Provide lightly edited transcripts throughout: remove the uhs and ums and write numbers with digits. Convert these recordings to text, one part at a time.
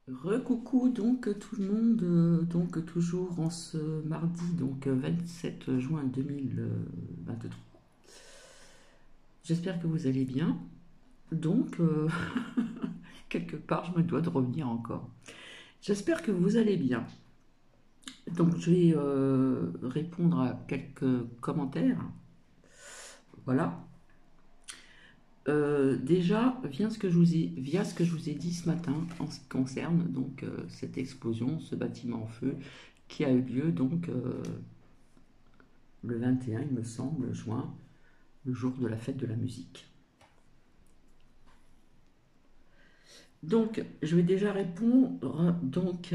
Recoucou donc tout le monde, donc toujours en ce mardi 27 juin 2023. J'espère que vous allez bien. Donc quelque part je me dois de revenir encore. J'espère que vous allez bien. Donc je vais répondre à quelques commentaires. Voilà. Déjà, via ce que je vous ai dit ce matin en ce qui concerne donc cette explosion, ce bâtiment en feu qui a eu lieu donc le 21, il me semble, juin, le jour de la fête de la musique. Donc, je vais déjà répondre donc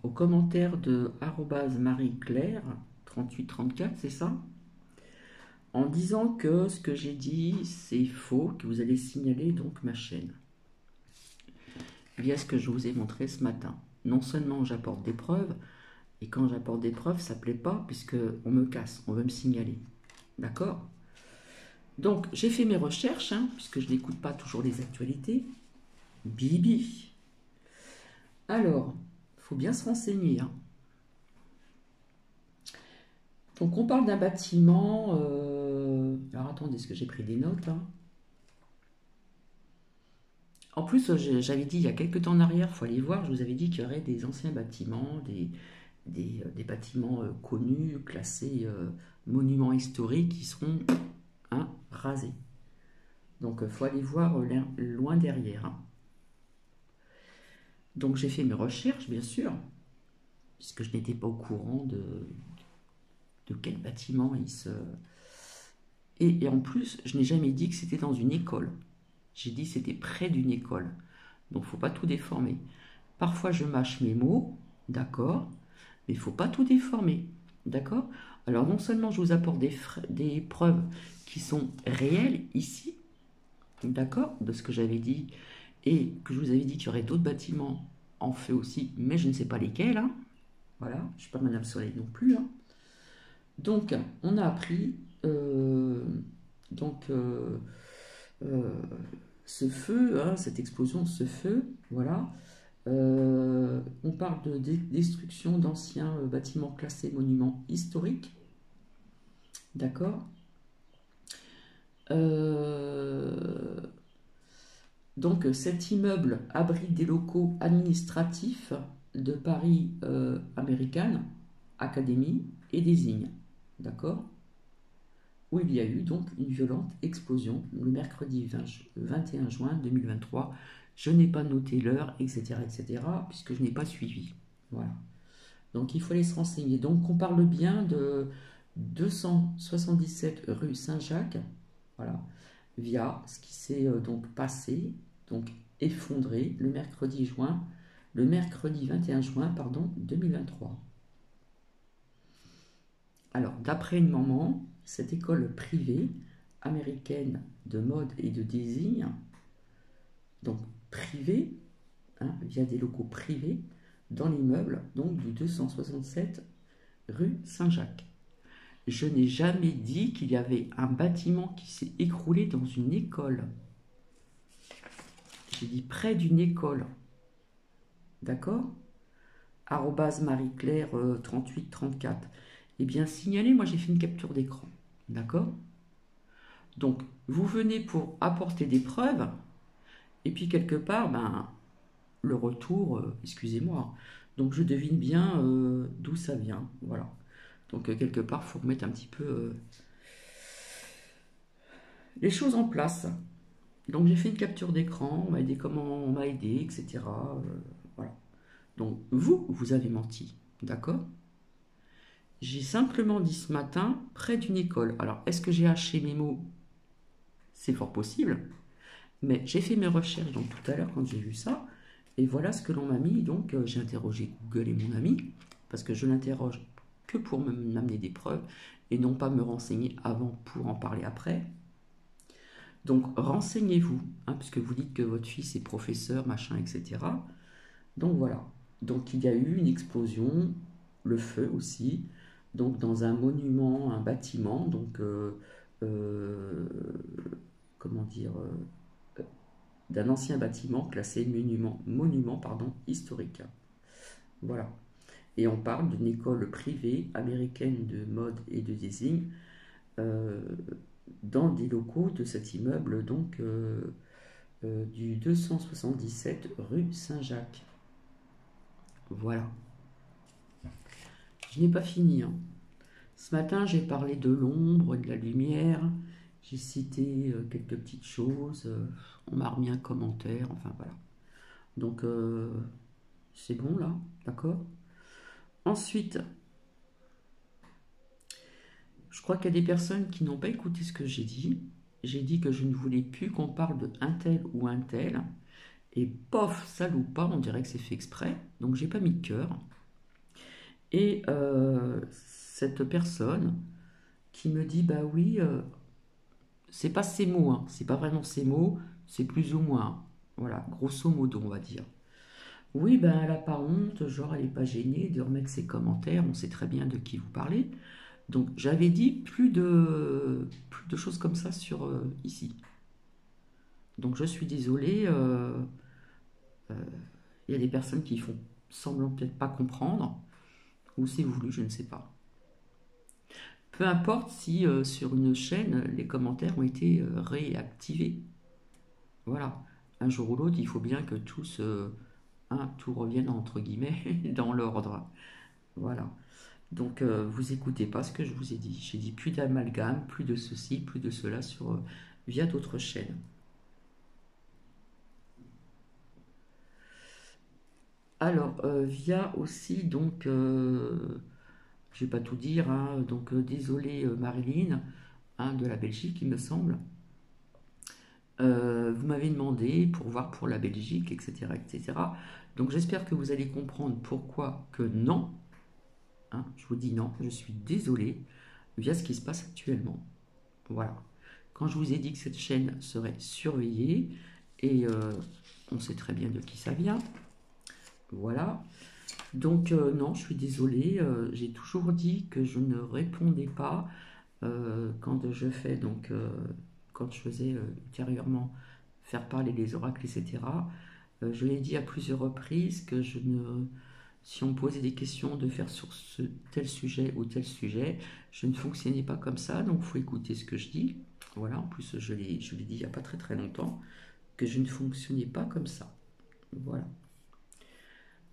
aux commentaires de @Marie-Claire 3834, c'est ça? En disant que ce que j'ai dit, c'est faux, que vous allez signaler donc ma chaîne. Via ce que je vous ai montré ce matin. Non seulement j'apporte des preuves, et quand j'apporte des preuves, ça ne plaît pas, puisque on me casse, on veut me signaler. D'accord? Donc, j'ai fait mes recherches, puisque je n'écoute pas toujours les actualités. Bibi. Alors, il faut bien se renseigner. Donc, on parle d'un bâtiment. Alors, attendez, est-ce que j'ai pris des notes En plus, j'avais dit il y a quelques temps en arrière, il faut aller voir, je vous avais dit qu'il y aurait des anciens bâtiments, des bâtiments connus, classés monuments historiques, qui seront rasés. Donc, il faut aller voir loin derrière. Donc, j'ai fait mes recherches, bien sûr, puisque je n'étais pas au courant de quel bâtiment il se... Et en plus, je n'ai jamais dit que c'était dans une école. J'ai dit que c'était près d'une école. Donc, il ne faut pas tout déformer. Parfois, je mâche mes mots, d'accord, mais il ne faut pas tout déformer, d'accord. Alors, non seulement je vous apporte des preuves qui sont réelles ici, d'accord, de ce que j'avais dit, et que je vous avais dit qu'il y aurait d'autres bâtiments en feu aussi, mais je ne sais pas lesquels, Voilà, je ne suis pas Madame Soleil non plus, Donc, on a appris donc, ce feu, cette explosion, ce feu, voilà. On parle de destruction d'anciens bâtiments classés monuments historiques, d'accord. Donc cet immeuble abrite des locaux administratifs de Paris American Academy et désigne, d'accord, où il y a eu donc une violente explosion le mercredi 21 juin 2023. Je n'ai pas noté l'heure, etc., puisque je n'ai pas suivi. Voilà. Donc il faut aller se renseigner. Donc on parle bien de 277 rue Saint-Jacques, voilà, via ce qui s'est donc passé, donc effondré le mercredi 21 juin, pardon, 2023. Alors, d'après une maman, cette école privée américaine de mode et de design, donc privée, via des locaux privés, dans l'immeuble donc du 267 rue Saint-Jacques. Je n'ai jamais dit qu'il y avait un bâtiment qui s'est écroulé dans une école. J'ai dit près d'une école. D'accord ? @Marie-Claire 3834. Eh bien, signalez, moi j'ai fait une capture d'écran. D'accord ? Donc, vous venez pour apporter des preuves, et puis quelque part, le retour, excusez-moi, donc je devine bien d'où ça vient. Voilà. Donc, quelque part, il faut remettre un petit peu les choses en place. Donc, j'ai fait une capture d'écran, on m'a aidé comment on m'a aidé, etc. Voilà. Donc, vous avez menti. D'accord ? J'ai simplement dit ce matin, près d'une école. Alors, est-ce que j'ai haché mes mots? C'est fort possible. Mais j'ai fait mes recherches donc tout à l'heure quand j'ai vu ça. Et voilà ce que l'on m'a mis. Donc, j'ai interrogé Google et mon ami. Parce que je l'interroge que pour m'amener des preuves. Et non pas me renseigner avant pour en parler après. Donc, renseignez-vous. Puisque vous dites que votre fils est professeur, machin, etc. Donc, voilà. Donc, il y a eu une explosion. Le feu aussi. Donc dans un monument, un bâtiment, donc comment dire, d'un ancien bâtiment classé monument pardon, historique. Voilà. Et on parle d'une école privée américaine de mode et de design euh, dans des locaux de cet immeuble donc du 277 rue Saint-Jacques. Voilà. Je n'ai pas fini, hein. Ce matin, j'ai parlé de l'ombre, de la lumière, j'ai cité quelques petites choses, on m'a remis un commentaire, enfin voilà. Donc, c'est bon là, d'accord? Ensuite, je crois qu'il y a des personnes qui n'ont pas écouté ce que j'ai dit. J'ai dit que je ne voulais plus qu'on parle de un tel ou un tel. Et pof, ça loupe pas, on dirait que c'est fait exprès. Donc, j'ai pas mis de cœur. Et cette personne qui me dit, bah oui, c'est pas ces mots, hein, c'est pas vraiment ces mots, c'est plus ou moins. Voilà, grosso modo, on va dire. Oui, ben elle a pas honte, genre elle est pas gênée de remettre ses commentaires, on sait très bien de qui vous parlez. Donc j'avais dit plus de choses comme ça sur ici. Donc je suis désolée, il y a des personnes qui font semblant peut-être pas comprendre, ou c'est voulu, je ne sais pas. Peu importe si sur une chaîne, les commentaires ont été réactivés. Voilà. Un jour ou l'autre, il faut bien que tout revienne entre guillemets dans l'ordre. Voilà. Donc, vous écoutez pas ce que je vous ai dit. J'ai dit plus d'amalgame, plus de ceci, plus de cela via d'autres chaînes. Alors, via aussi, donc, je vais pas tout dire, hein, donc désolé Marilyn, hein, de la Belgique, il me semble. Vous m'avez demandé pour voir pour la Belgique, etc., etc. Donc, j'espère que vous allez comprendre pourquoi que non. Hein, je vous dis non, je suis désolé via ce qui se passe actuellement. Voilà. Quand je vous ai dit que cette chaîne serait surveillée, et on sait très bien de qui ça vient, voilà. Donc non, je suis désolée, j'ai toujours dit que je ne répondais pas quand je fais donc quand je faisais ultérieurement faire parler les oracles, etc. Je l'ai dit à plusieurs reprises que je ne si on me posait des questions de faire sur ce tel sujet ou tel sujet, je ne fonctionnais pas comme ça, donc il faut écouter ce que je dis. Voilà, en plus je l'ai dit il n'y a pas très très longtemps, que je ne fonctionnais pas comme ça. Voilà.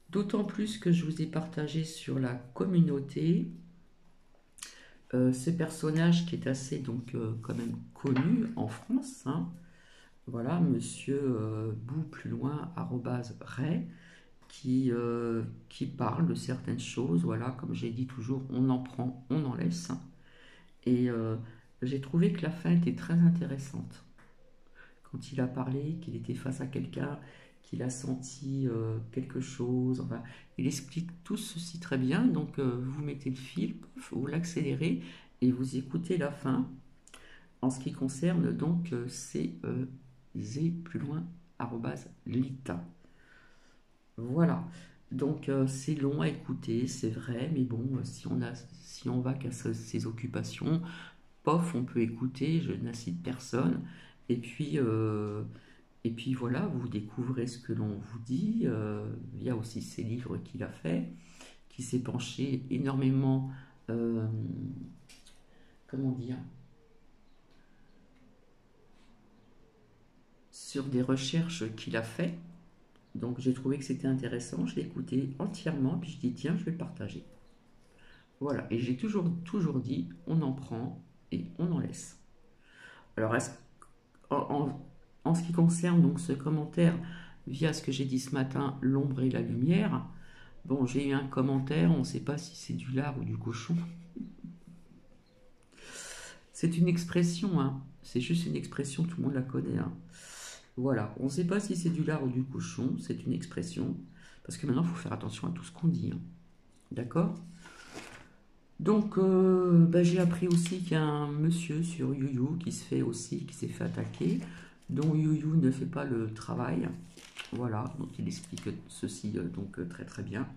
D'autant plus que je vous ai partagé sur la communauté ce personnage qui est assez donc quand même connu en France. Hein. Voilà, monsieur Bou plus loin, arrobase Ray, qui parle de certaines choses. Voilà, comme j'ai dit toujours, on en prend, on en laisse. Et j'ai trouvé que la fin était très intéressante. Quand il a parlé, qu'il était face à quelqu'un, qu'il a senti quelque chose. Enfin, il explique tout ceci très bien. Donc, vous mettez le fil, vous l'accélérez et vous écoutez la fin. En ce qui concerne donc z plus loin arrobase lita. Voilà. Donc c'est long à écouter, c'est vrai, mais bon, si on va qu'à ses occupations, pof, on peut écouter, je n'incite personne. Et puis, euh, et puis voilà, vous découvrez ce que l'on vous dit. Il y a aussi ces livres qu'il a fait, qui s'est penché énormément, euh, comment dire, sur des recherches qu'il a fait. Donc j'ai trouvé que c'était intéressant, je l'ai écouté entièrement, puis je dis tiens, je vais le partager. Voilà, et j'ai toujours dit, on en prend et on en laisse. Alors, en ce qui concerne donc ce commentaire via ce que j'ai dit ce matin, l'ombre et la lumière, bon, j'ai eu un commentaire, on ne sait pas si c'est du lard ou du cochon. C'est une expression, hein. C'est juste une expression, tout le monde la connaît. Hein. Voilà, on ne sait pas si c'est du lard ou du cochon, c'est une expression, parce que maintenant il faut faire attention à tout ce qu'on dit. Hein. D'accord? Donc j'ai appris aussi qu'il y a un monsieur sur YouYou qui s'est fait attaquer, dont YouYou ne fait pas le travail. Voilà, donc il explique ceci très très bien.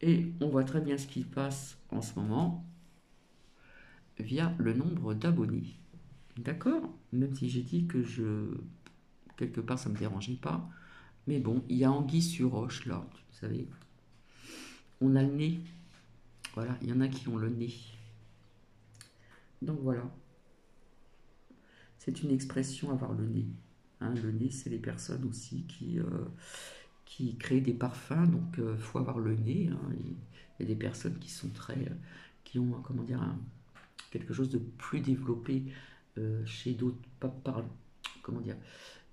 Et on voit très bien ce qui passe en ce moment via le nombre d'abonnés. D'accord? Même si j'ai dit que quelque part, ça ne me dérangeait pas. Mais bon, il y a anguille sur roche, là. Vous savez, on a le nez. Voilà, il y en a qui ont le nez. Donc voilà, c'est une expression avoir le nez. Hein, le nez, c'est les personnes aussi qui créent des parfums, donc il faut avoir le nez. Hein. Il y a des personnes qui sont qui ont, comment dire, quelque chose de plus développé chez d'autres, comment dire,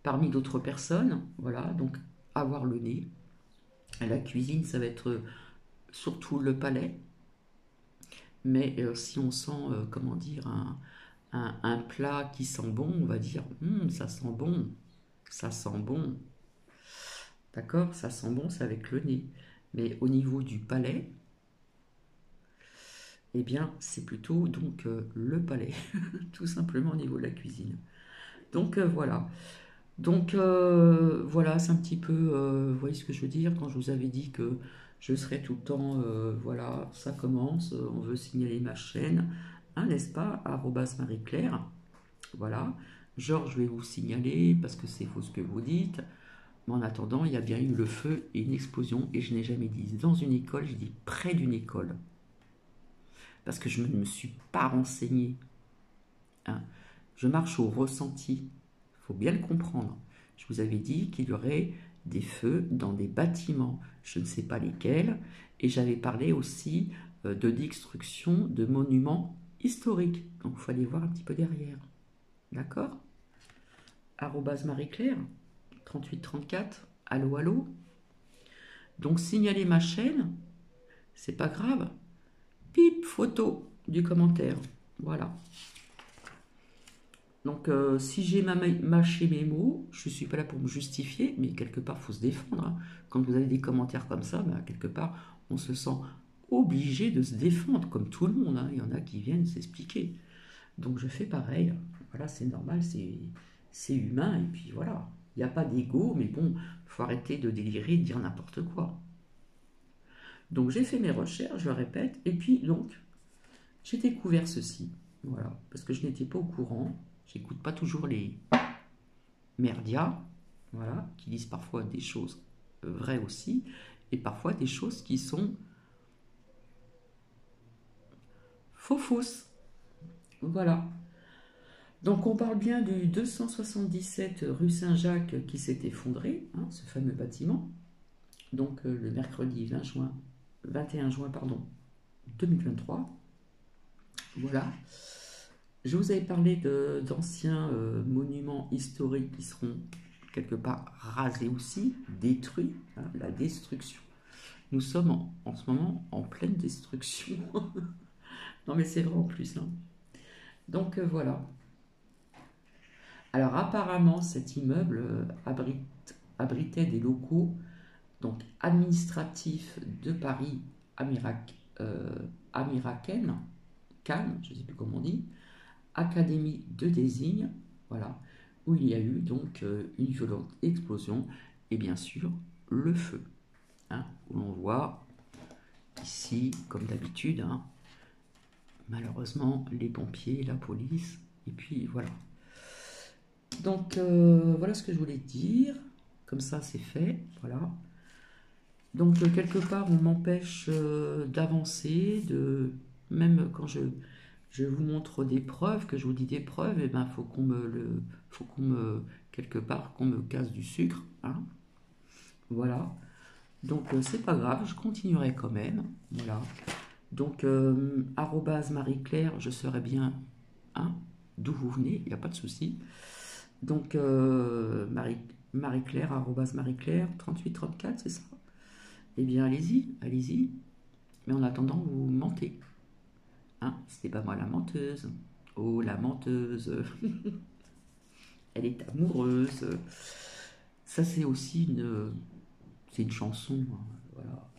parmi d'autres personnes. Voilà, donc avoir le nez. La cuisine, ça va être surtout le palais. Mais si on sent, comment dire, un plat qui sent bon, on va dire, ça sent bon, ça sent bon. D'accord? Ça sent bon, c'est avec le nez. Mais au niveau du palais, eh bien, c'est plutôt donc le palais, tout simplement au niveau de la cuisine. Donc voilà. Donc voilà, c'est un petit peu, vous voyez ce que je veux dire, quand je vous avais dit que je serais tout le temps, voilà, ça commence, on veut signaler ma chaîne, hein, n'est-ce pas, arrobas Marie-Claire, voilà. Genre, je vais vous signaler parce que c'est faux ce que vous dites, mais en attendant, il y a bien eu le feu et une explosion, et je n'ai jamais dit dans une école, j'ai dit près d'une école, parce que je ne me suis pas renseignée, hein. Je marche au ressenti, il faut bien le comprendre. Je vous avais dit qu'il y aurait des feux dans des bâtiments, je ne sais pas lesquels, et j'avais parlé aussi de destruction de monuments historiques. Donc il faut aller voir un petit peu derrière. D'accord? Arrobase Marie-Claire, 3834, allô, allô. Donc signaler ma chaîne, c'est pas grave. Pip, photo du commentaire. Voilà. Donc, si j'ai mâché mes mots, je ne suis pas là pour me justifier, mais quelque part, il faut se défendre. Hein. Quand vous avez des commentaires comme ça, ben, quelque part, on se sent obligé de se défendre, comme tout le monde. Hein. Il y en a qui viennent s'expliquer. Donc, je fais pareil. Voilà, c'est normal, c'est humain, et puis voilà. Il n'y a pas d'ego, mais bon, il faut arrêter de délirer, de dire n'importe quoi. Donc, j'ai fait mes recherches, je le répète, et puis, donc, j'ai découvert ceci. Voilà, parce que je n'étais pas au courant. J'écoute pas toujours les merdias, voilà, qui disent parfois des choses vraies aussi, et parfois des choses qui sont fausses. Voilà. Donc on parle bien du 277 rue Saint-Jacques qui s'est effondré, hein, ce fameux bâtiment. Donc le mercredi 21 juin, pardon, 2023. Voilà. Je vous avais parlé d'anciens monuments historiques qui seront quelque part rasés aussi, détruits, hein, la destruction. Nous sommes en ce moment en pleine destruction. Non mais c'est vrai en plus. Hein. Donc voilà. Alors apparemment cet immeuble abritait des locaux donc administratifs de Paris américaine, Cannes, je ne sais plus comment on dit, Académie de désigne, voilà, où il y a eu donc une violente explosion et bien sûr le feu, hein, où l'on voit ici, comme d'habitude, hein, malheureusement les pompiers, la police, et puis voilà. Donc voilà ce que je voulais dire, comme ça c'est fait, voilà. Donc quelque part on m'empêche d'avancer, même quand je vous montre des preuves, que je vous dis des preuves, et ben faut qu'on me quelque part qu'on me casse du sucre, hein. Voilà. Donc c'est pas grave, je continuerai quand même, voilà. Donc arrobase Marie-Claire, je serai bien, hein, d'où vous venez, il n'y a pas de souci. Donc Marie-Claire, arrobase Marie-Claire, 3834, c'est ça? Eh bien allez-y, allez-y. Mais en attendant, vous mentez. Hein, c'était pas moi la menteuse. Oh, la menteuse. Elle est amoureuse. Ça, c'est aussi c'est une chanson. Hein, voilà.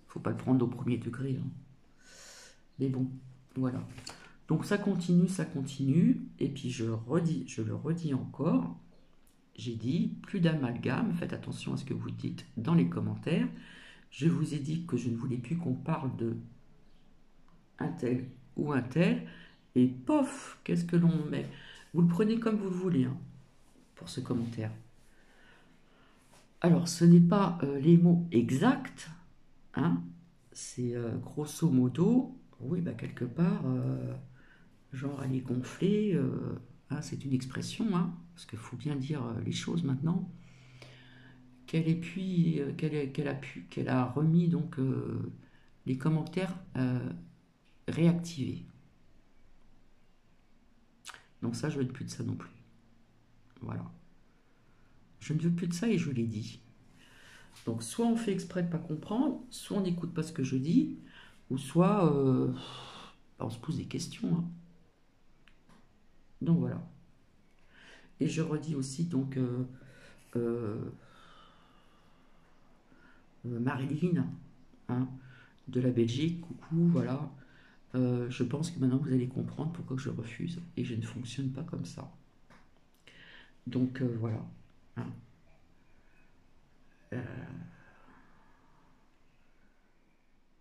Faut pas le prendre au premier degré. Hein. Mais bon, voilà. Donc ça continue, ça continue. Et puis je le redis encore. J'ai dit, plus d'amalgame. Faites attention à ce que vous dites dans les commentaires. Je vous ai dit que je ne voulais plus qu'on parle de un tel ou un tel. Et pof, qu'est-ce que l'on met? Vous le prenez comme vous le voulez, hein, pour ce commentaire. Alors, ce n'est pas les mots exacts, hein, c'est grosso modo, oui, bah, quelque part, genre aller gonfler, hein, c'est une expression, hein, parce qu'il faut bien dire les choses maintenant, qu'elle a remis donc les commentaires réactivés. Donc ça, je veux plus de ça non plus. Voilà. Je ne veux plus de ça et je l'ai dit. Donc soit on fait exprès de pas comprendre, soit on n'écoute pas ce que je dis, ou soit on se pose des questions, hein. Donc voilà. Et je redis aussi donc euh, Marilyn, hein, de la Belgique, coucou, voilà. Je pense que maintenant vous allez comprendre pourquoi je refuse et je ne fonctionne pas comme ça. Donc voilà, hein.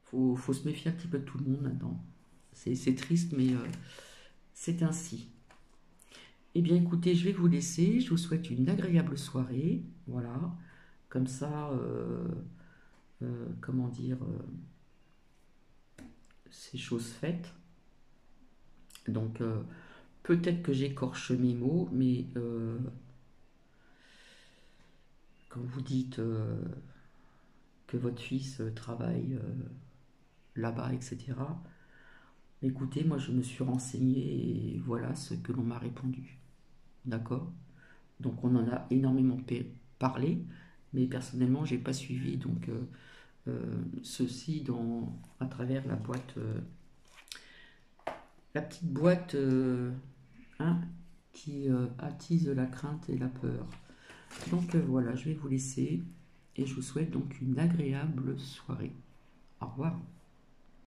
Faut se méfier un petit peu de tout le monde maintenant. C'est triste, mais c'est ainsi. Eh bien, écoutez, je vais vous laisser. Je vous souhaite une agréable soirée. Voilà. Comme ça, comment dire, c'est chose faite. Donc, peut-être que j'écorche mes mots, mais quand vous dites que votre fils travaille là-bas, etc., écoutez, moi, je me suis renseignée et voilà ce que l'on m'a répondu. D'accord? Donc on en a énormément parlé, mais personnellement j'ai pas suivi donc ceci à travers la boîte, la petite boîte hein, qui attise la crainte et la peur. Donc voilà, je vais vous laisser et je vous souhaite donc une agréable soirée. Au revoir.